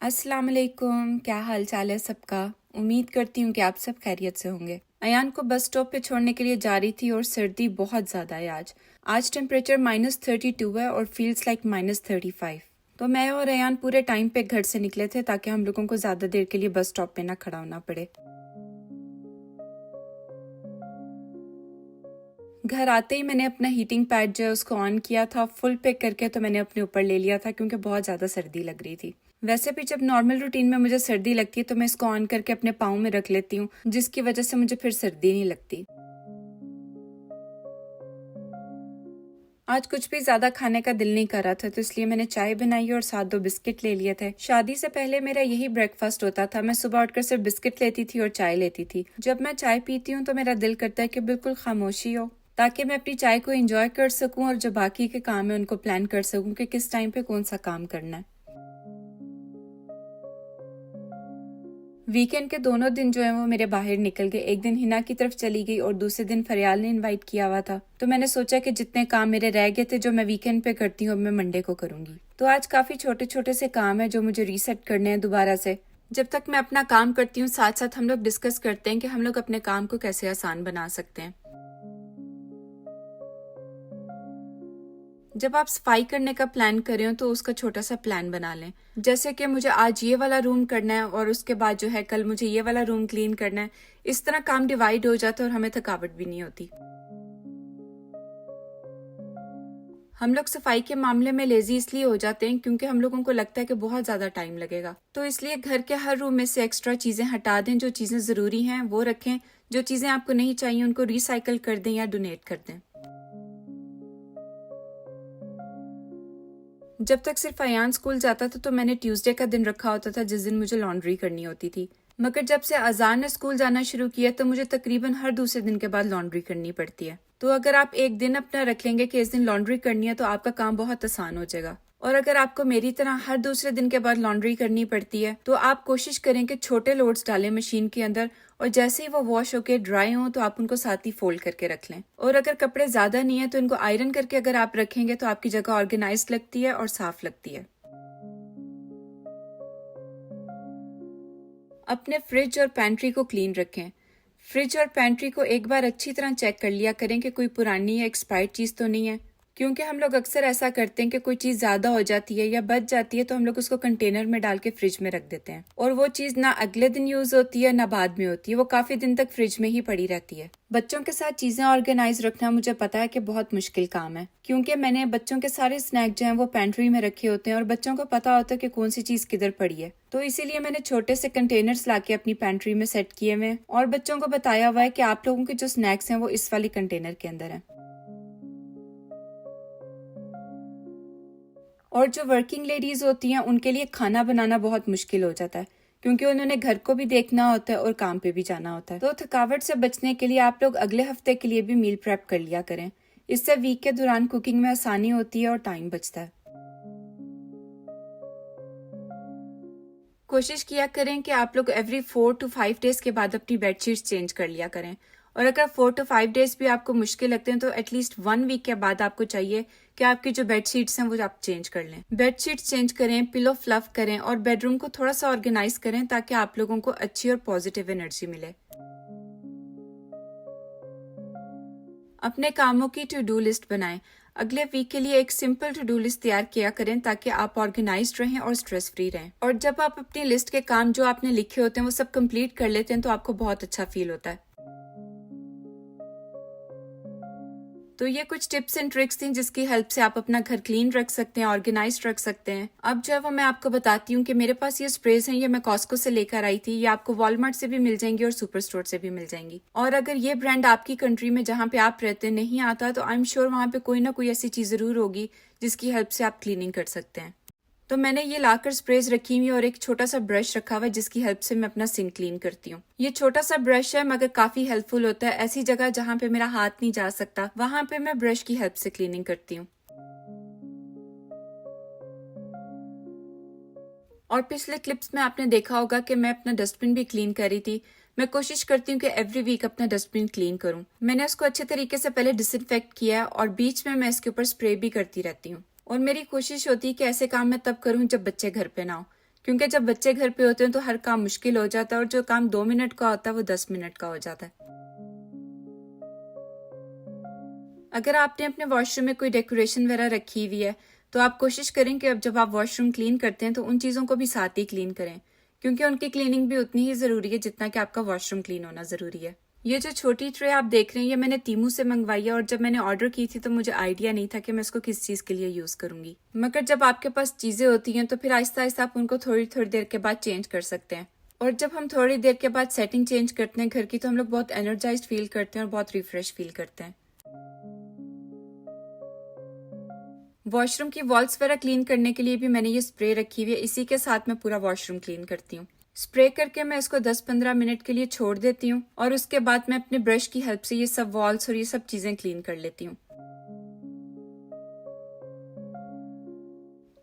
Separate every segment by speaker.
Speaker 1: अस्सलाम वालेकुम। क्या हाल चाल है सबका। उम्मीद करती हूँ कि आप सब खैरियत से होंगे। अयान को बस स्टॉप पे छोड़ने के लिए जा रही थी और सर्दी बहुत ज़्यादा है आज टेम्परेचर -32 है और फील्स लाइक -35। तो मैं और अयान पूरे टाइम पे घर से निकले थे ताकि हम लोगों को ज़्यादा देर के लिए बस स्टॉप पे ना खड़ा होना पड़े। घर आते ही मैंने अपना हीटिंग पैड जो है उसको ऑन किया था फुल पे करके, तो मैंने अपने ऊपर ले लिया था क्योंकि बहुत ज़्यादा सर्दी लग रही थी। वैसे भी जब नॉर्मल रूटीन में मुझे सर्दी लगती है तो मैं इसको ऑन करके अपने पाँव में रख लेती हूँ, जिसकी वजह से मुझे फिर सर्दी नहीं लगती। आज कुछ भी ज्यादा खाने का दिल नहीं कर रहा था, तो इसलिए मैंने चाय बनाई और साथ 2 बिस्किट ले लिए थे। शादी से पहले मेरा यही ब्रेकफास्ट होता था। मैं सुबह उठकर सिर्फ बिस्किट लेती थी और चाय लेती थी। जब मैं चाय पीती हूँ तो मेरा दिल करता है कि बिल्कुल खामोशी हो, ताकि मैं अपनी चाय को एंजॉय कर सकूं और जो बाकी के काम है उनको प्लान कर सकूं कि किस टाइम पे कौन सा काम करना है। वीकेंड के दोनों दिन जो है वो मेरे बाहर निकल गए। एक दिन हिना की तरफ चली गई और दूसरे दिन फरियाल ने इनवाइट किया हुआ था, तो मैंने सोचा कि जितने काम मेरे रह गए थे जो मैं वीकेंड पे करती हूँ, अब मैं मंडे को करूंगी। तो आज काफी छोटे छोटे से काम है जो मुझे रीसेट करने हैं दोबारा से। जब तक मैं अपना काम करती हूँ साथ साथ हम लोग डिस्कस करते हैं कि हम लोग अपने काम को कैसे आसान बना सकते हैं। जब आप सफाई करने का प्लान करें हो तो उसका छोटा सा प्लान बना लें। जैसे कि मुझे आज ये वाला रूम करना है और उसके बाद जो है कल मुझे ये वाला रूम क्लीन करना है। इस तरह काम डिवाइड हो जाता है और हमें थकावट भी नहीं होती। हम लोग सफाई के मामले में लेजी इसलिए हो जाते हैं क्योंकि हम लोगों को लगता है कि बहुत ज्यादा टाइम लगेगा, तो इसलिए घर के हर रूम में से एक्स्ट्रा चीजें हटा दें। जो चीजें जरूरी हैं वो रखें, जो चीजें आपको नहीं चाहिए उनको रिसाइकल कर दें या डोनेट कर दें। जब तक सिर्फ अयान स्कूल जाता था तो मैंने ट्यूसडे का दिन रखा होता था जिस दिन मुझे लॉन्ड्री करनी होती थी। मगर जब से अजान ने स्कूल जाना शुरू किया तो मुझे तकरीबन हर दूसरे दिन के बाद लॉन्ड्री करनी पड़ती है। तो अगर आप एक दिन अपना रख लेंगे कि इस दिन लॉन्ड्री करनी है तो आपका काम बहुत आसान हो जाएगा। और अगर आपको मेरी तरह हर दूसरे दिन के बाद लॉन्ड्री करनी पड़ती है तो आप कोशिश करें कि छोटे लोड्स डालें मशीन के अंदर, और जैसे ही वो वॉश होके ड्राई हो तो आप उनको साथ ही फोल्ड करके रख लें। और अगर कपड़े ज्यादा नहीं है तो इनको आयरन करके अगर आप रखेंगे तो आपकी जगह ऑर्गेनाइज लगती है और साफ लगती है। अपने फ्रिज और पैंट्री को क्लीन रखें। फ्रिज और पैंट्री को एक बार अच्छी तरह चेक कर लिया करें कि कोई पुरानी या एक्सपायर्ड चीज तो नहीं है, क्योंकि हम लोग अक्सर ऐसा करते हैं कि कोई चीज ज्यादा हो जाती है या बच जाती है तो हम लोग उसको कंटेनर में डाल के फ्रिज में रख देते हैं, और वो चीज ना अगले दिन यूज होती है ना बाद में होती है, वो काफी दिन तक फ्रिज में ही पड़ी रहती है। बच्चों के साथ चीजें ऑर्गेनाइज रखना मुझे पता है कि बहुत मुश्किल काम है, क्योंकि मैंने बच्चों के सारे स्नैक जो हैं वो पैंट्री में रखे होते हैं और बच्चों को पता होता है कि कौन सी चीज किधर पड़ी है। तो इसीलिए मैंने छोटे से कंटेनर्स लाके अपनी पैंट्री में सेट किए हुए हैं और बच्चों को बताया हुआ है कि आप लोगों के जो स्नैक्स हैं वो इस वाली कंटेनर के अंदर है। और जो वर्किंग लेडीज होती हैं उनके लिए खाना बनाना बहुत मुश्किल हो जाता है, क्योंकि उन्होंने घर को भी देखना होता है और काम पे भी जाना होता है। तो थकावट से बचने के लिए आप लोग अगले हफ्ते के लिए भी मील प्रेप कर लिया करें। इससे वीक के दौरान कुकिंग में आसानी होती है और टाइम बचता है। कोशिश किया करें कि आप लोग एवरी 4 to 5 डेज के बाद अपनी बेडशीट्स चेंज कर लिया करें। और अगर 4 to 5 डेज भी आपको मुश्किल लगते हैं तो एटलीस्ट 1 वीक के बाद आपको चाहिए कि आपकी जो बेडशीट्स हैं वो आप चेंज कर लें। बेडशीट्स चेंज करें, पिलो फ्लफ करें और बेडरूम को थोड़ा सा ऑर्गेनाइज करें ताकि आप लोगों को अच्छी और पॉजिटिव एनर्जी मिले। अपने कामों की टू डू लिस्ट बनाएं। अगले वीक के लिए एक सिंपल टू डू लिस्ट तैयार किया करें ताकि आप ऑर्गेनाइज्ड रहें और स्ट्रेस फ्री रहें। और जब आप अपनी लिस्ट के काम जो आपने लिखे होते हैं वो सब कंप्लीट कर लेते हैं तो आपको बहुत अच्छा फील होता है। तो ये कुछ टिप्स एंड ट्रिक्स थी जिसकी हेल्प से आप अपना घर क्लीन रख सकते हैं, ऑर्गेनाइज्ड रख सकते हैं। अब जो है वो मैं आपको बताती हूँ कि मेरे पास ये स्प्रेज हैं, ये मैं कॉस्को से लेकर आई थी। ये आपको वॉलमार्ट से भी मिल जाएंगी और सुपर स्टोर से भी मिल जाएंगी। और अगर ये ब्रांड आपकी कंट्री में जहाँ पे आप रहते हैं नहीं आता तो आई एम श्योर वहाँ पे कोई ना कोई ऐसी चीज जरूर होगी जिसकी हेल्प से आप क्लीनिंग कर सकते हैं। तो मैंने ये लाकर स्प्रेज रखी हुई और एक छोटा सा ब्रश रखा हुआ है जिसकी हेल्प से मैं अपना सिंक क्लीन करती हूँ। ये छोटा सा ब्रश है मगर काफी हेल्पफुल होता है। ऐसी जगह जहाँ पे मेरा हाथ नहीं जा सकता वहां पे मैं ब्रश की हेल्प से क्लीनिंग करती हूँ। और पिछले क्लिप्स में आपने देखा होगा कि मैं अपना डस्टबिन भी क्लीन कर रही थी। मैं कोशिश करती हूँ कि एवरी वीक अपना डस्टबिन क्लीन करूँ। मैंने उसको अच्छे तरीके से पहले डिसइंफेक्ट किया है और बीच में मैं इसके ऊपर स्प्रे भी करती रहती हूँ। और मेरी कोशिश होती है कि ऐसे काम मैं तब करूँ जब बच्चे घर पे ना हो, क्योंकि जब बच्चे घर पे होते हैं तो हर काम मुश्किल हो जाता है और जो काम 2 मिनट का होता है वो 10 मिनट का हो जाता है। अगर आपने अपने वॉशरूम में कोई डेकोरेशन वगैरह रखी हुई है तो आप कोशिश करें कि अब जब आप वॉशरूम क्लीन करते हैं तो उन चीज़ों को भी साथ ही क्लीन करें, क्योंकि उनकी क्लीनिंग भी उतनी ही ज़रूरी है जितना कि आपका वॉशरूम क्लीन होना ज़रूरी है। ये जो छोटी ट्रे आप देख रहे हैं ये मैंने टीमू से मंगवाई है और जब मैंने ऑर्डर की थी तो मुझे आइडिया नहीं था कि मैं इसको किस चीज़ के लिए यूज़ करूंगी। मगर जब आपके पास चीज़ें होती हैं तो फिर आहिस्ता आहिस्ता आप उनको थोड़ी थोड़ी देर के बाद चेंज कर सकते हैं। और जब हम थोड़ी देर के बाद सेटिंग चेंज करते हैं घर की तो हम लोग बहुत एनर्जाइज्ड फील करते हैं और बहुत रिफ्रेश फील करते हैं। वॉशरूम की वॉल्स वगैरह क्लीन करने के लिए भी मैंने ये स्प्रे रखी हुई है, इसी के साथ मैं पूरा वॉशरूम क्लीन करती हूँ। स्प्रे करके मैं इसको 10-15 मिनट के लिए छोड़ देती हूँ और उसके बाद मैं अपने ब्रश की हेल्प से ये सब वॉल्स और ये सब चीजें क्लीन कर लेती हूँ।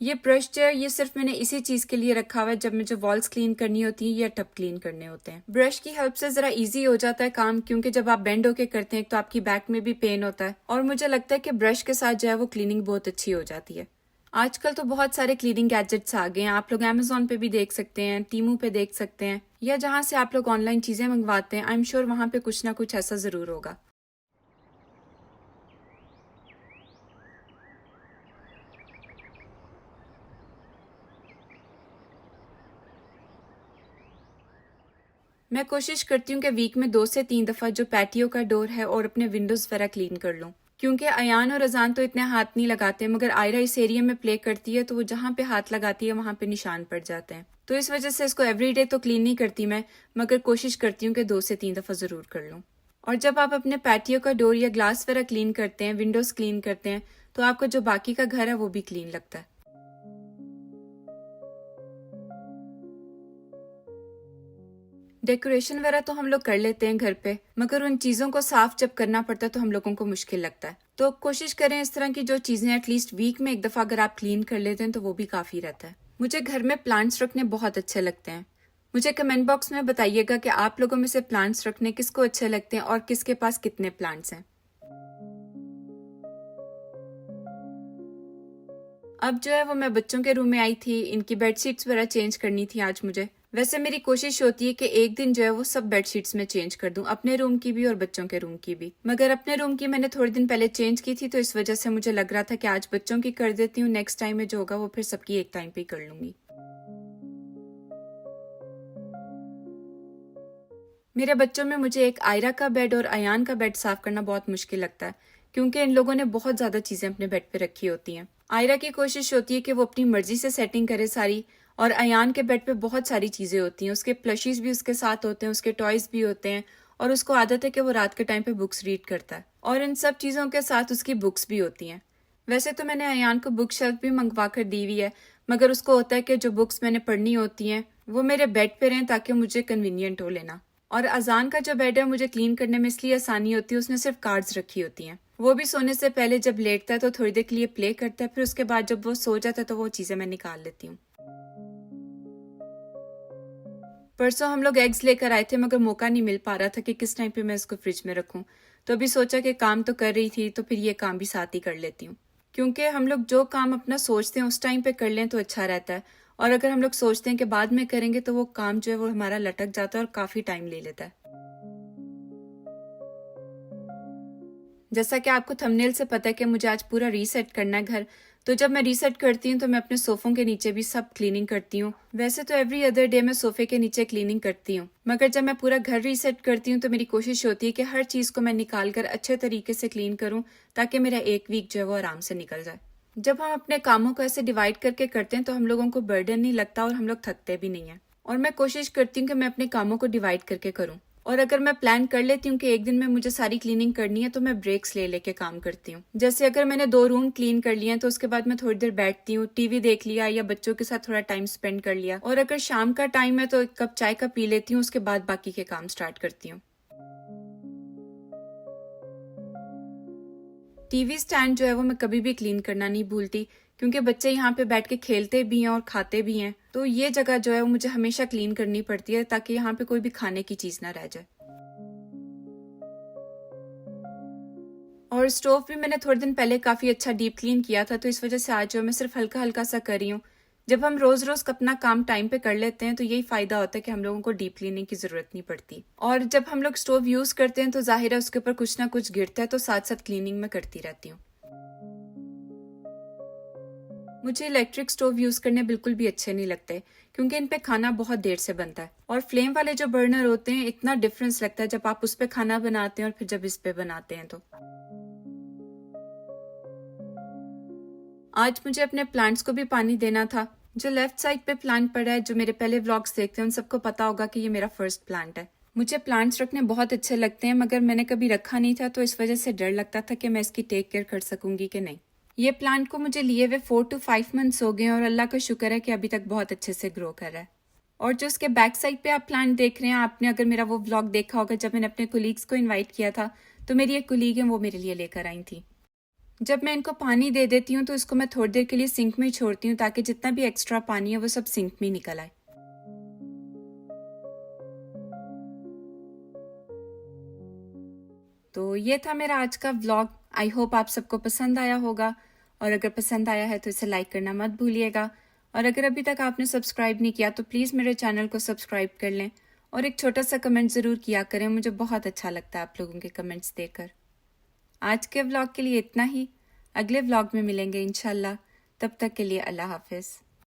Speaker 1: ये ब्रश जो है ये सिर्फ मैंने इसी चीज के लिए रखा हुआ है जब मुझे वॉल्स क्लीन करनी होती है या टब क्लीन करने होते हैं। ब्रश की हेल्प से जरा इजी हो जाता है काम, क्योंकि जब आप बेंड होके करते हैं तो आपकी बैक में भी पेन होता है और मुझे लगता है कि ब्रश के साथ जो है वो क्लीनिंग बहुत अच्छी हो जाती है। आजकल तो बहुत सारे क्लीनिंग गैजेट्स आ गए हैं, आप लोग Amazon पे भी देख सकते हैं, टीमू पे देख सकते हैं, या जहाँ से आप लोग ऑनलाइन चीजें मंगवाते हैं। आई एम श्योर वहाँ पे कुछ ना कुछ ऐसा जरूर होगा। मैं कोशिश करती हूँ कि वीक में 2 से 3 दफा जो पैटियो का डोर है और अपने विंडोज वगैरह क्लीन कर लूँ, क्योंकि अयान और अजान तो इतने हाथ नहीं लगाते, मगर आयरा इस एरिया में प्ले करती है तो वो जहाँ पे हाथ लगाती है वहां पे निशान पड़ जाते हैं। तो इस वजह से इसको एवरीडे तो क्लीन नहीं करती मैं, मगर कोशिश करती हूँ कि 2 से 3 दफा जरूर कर लूँ। और जब आप अपने पैटियो का डोर या ग्लास वगैरह क्लीन करते हैं, विंडोज क्लीन करते हैं, तो आपका जो बाकी का घर है वो भी क्लीन लगता है। डेकोरेशन वगैरह तो हम लोग कर लेते हैं घर पे, मगर उन चीजों को साफ जब करना पड़ता है तो हम लोगों को मुश्किल लगता है। तो कोशिश करें इस तरह की जो चीजें एटलीस्ट वीक में 1 दफा अगर आप क्लीन कर लेते हैं तो वो भी काफी रहता है। मुझे घर में प्लांट्स रखने बहुत अच्छे लगते हैं। मुझे कमेंट बॉक्स में बताइएगा कि आप लोगों में से प्लांट्स रखने किसको अच्छे लगते हैं और किसके पास कितने प्लांट्स हैं। अब जो है वो मैं बच्चों के रूम में आई थी, इनकी बेडशीट्स वगैरह चेंज करनी थी आज मुझे। वैसे मेरी कोशिश होती है कि एक दिन जो है वो सब बेडशीट्स में चेंज कर दूं, अपने रूम की भी और बच्चों के रूम की भी। मगर अपने रूम की मैंने थोड़े दिन पहले चेंज की थी तो इस वजह से मुझे लग रहा था कि आज बच्चों की कर देती हूँ, नेक्स्ट टाइम में जो होगा वो फिर सबकी एक टाइम पे कर लूंगी। मेरे बच्चों में मुझे एक आयरा का बेड और अयान का बेड साफ करना बहुत मुश्किल लगता है, क्योंकि इन लोगों ने बहुत ज्यादा चीजें अपने बेड पे रखी होती हैं। आयरा की कोशिश होती है कि वो अपनी मर्जी से सेटिंग करे सारी, और अयान के बेड पे बहुत सारी चीजें होती हैं, उसके प्लशीज भी उसके साथ होते हैं, उसके टॉयज भी होते हैं, और उसको आदत है कि वो रात के टाइम पे बुक्स रीड करता है, और इन सब चीजों के साथ उसकी बुक्स भी होती हैं। वैसे तो मैंने अयान को बुक शेल्फ भी मंगवा कर दी हुई है, मगर उसको होता है कि जो बुक्स मैंने पढ़नी होती हैं वो मेरे बेड पे रहें ताकि मुझे कन्वीनियंट हो लेना। और अजान का जो बेड है मुझे क्लीन करने में इसलिए आसानी होती है, उसने सिर्फ कार्ड्स रखी होती हैं। वो भी सोने से पहले जब लेटता है तो थोड़ी देर के लिए प्ले करता है, फिर उसके बाद जब वो सो जाता है तो वो चीजें मैं निकाल लेती हूँ। परसों हम लोग एग्स लेकर आए थे, मगर मौका नहीं मिल पा रहा था कि किस टाइम पे मैं इसको फ्रिज में रखूं। तो अभी सोचा कि काम तो कर रही थी तो फिर ये काम भी साथ ही कर लेती हूँ, क्योंकि हम लोग जो काम अपना सोचते हैं उस टाइम पे कर लें तो अच्छा रहता है, और अगर हम लोग सोचते हैं कि बाद में करेंगे तो वो काम जो है वो हमारा लटक जाता है और काफी टाइम ले लेता है। जैसा कि आपको थंबनेल से पता है कि मुझे आज पूरा रीसेट करना है घर, तो जब मैं रीसेट करती हूँ तो मैं अपने सोफों के नीचे भी सब क्लीनिंग करती हूँ। वैसे तो एवरी अदर डे मैं सोफे के नीचे क्लीनिंग करती हूँ, मगर जब मैं पूरा घर रीसेट करती हूँ तो मेरी कोशिश होती है कि हर चीज को मैं निकाल कर अच्छे तरीके से क्लीन करूँ, ताकि मेरा एक वीक जो है वो आराम से निकल जाए। जब हम अपने कामों को ऐसे डिवाइड करके करते हैं तो हम लोगों को बर्डन नहीं लगता और हम लोग थकते भी नहीं है। और मैं कोशिश करती हूँ कि मैं अपने कामों को डिवाइड करके करूँ, और अगर मैं प्लान कर लेती हूँ कि एक दिन में मुझे सारी क्लीनिंग करनी है तो मैं ब्रेक्स ले लेके काम करती हूँ। जैसे अगर मैंने 2 रूम क्लीन कर लिए हैं तो उसके बाद मैं थोड़ी देर बैठती हूँ, टीवी देख लिया या बच्चों के साथ थोड़ा टाइम स्पेंड कर लिया, और अगर शाम का टाइम है तो 1 कप चाय का पी लेती हूँ, उसके बाद बाकी के काम स्टार्ट करती हूँ। टीवी स्टैंड जो है वो मैं कभी भी क्लीन करना नहीं भूलती, क्योंकि बच्चे यहाँ पे बैठ के खेलते भी हैं और खाते भी हैं, तो ये जगह जो है वो मुझे हमेशा क्लीन करनी पड़ती है ताकि यहाँ पे कोई भी खाने की चीज ना रह जाए। और स्टोव भी मैंने थोड़े दिन पहले काफी अच्छा डीप क्लीन किया था, तो इस वजह से आज जो मैं सिर्फ हल्का हल्का सा कर रही हूँ। जब हम रोज रोज अपना काम टाइम पे कर लेते हैं तो यही फायदा होता है कि हम लोगों को डीप क्लीनिंग की जरूरत नहीं पड़ती। और जब हम लोग स्टोव यूज करते हैं तो जाहिर है उसके ऊपर कुछ ना कुछ गिरता है, तो साथ साथ क्लीनिंग में करती रहती हूँ। मुझे इलेक्ट्रिक स्टोव यूज करने बिल्कुल भी अच्छे नहीं लगते, क्योंकि इन पे खाना बहुत देर से बनता है। और फ्लेम वाले जो बर्नर होते हैं, इतना डिफरेंस लगता है जब आप उस पे खाना बनाते हैं और फिर जब इस पे बनाते हैं। तो आज मुझे अपने प्लांट्स को भी पानी देना था। जो लेफ्ट साइड पे प्लांट पड़ा है, जो मेरे पहले व्लॉग्स देखते हैं उन सबको पता होगा कि ये मेरा फर्स्ट प्लांट है। मुझे प्लांट्स रखने बहुत अच्छे लगते हैं, मगर मैंने कभी रखा नहीं था, तो इस वजह से डर लगता था कि मैं इसकी टेक केयर कर सकूंगी कि नहीं। ये प्लांट को मुझे लिए हुए 4 to 5 मंथ्स हो गए हैं और अल्लाह का शुक्र है कि अभी तक बहुत अच्छे से ग्रो कर रहा है। और जो उसके बैक साइड पे आप प्लांट देख रहे हैं, आपने अगर मेरा वो व्लॉग देखा होगा जब मैंने अपने कोलीग्स को इन्वाइट किया था, तो मेरी एक कोलीग है, वो मेरे लिए लेकर आई थी। जब मैं इनको पानी दे देती हूँ तो इसको मैं थोड़ी देर के लिए सिंक में ही छोड़ती हूँ, ताकि जितना भी एक्स्ट्रा पानी है वो सब सिंक में निकल आए। तो ये था मेरा आज का व्लॉग। आई होप आप सबको पसंद आया होगा, और अगर पसंद आया है तो इसे लाइक करना मत भूलिएगा। और अगर अभी तक आपने सब्सक्राइब नहीं किया तो प्लीज़ मेरे चैनल को सब्सक्राइब कर लें, और एक छोटा सा कमेंट ज़रूर किया करें, मुझे बहुत अच्छा लगता है आप लोगों के कमेंट्स देखकर। आज के व्लॉग के लिए इतना ही। अगले व्लॉग में मिलेंगे इंशाल्लाह। तब तक के लिए अल्लाह हाफिज़।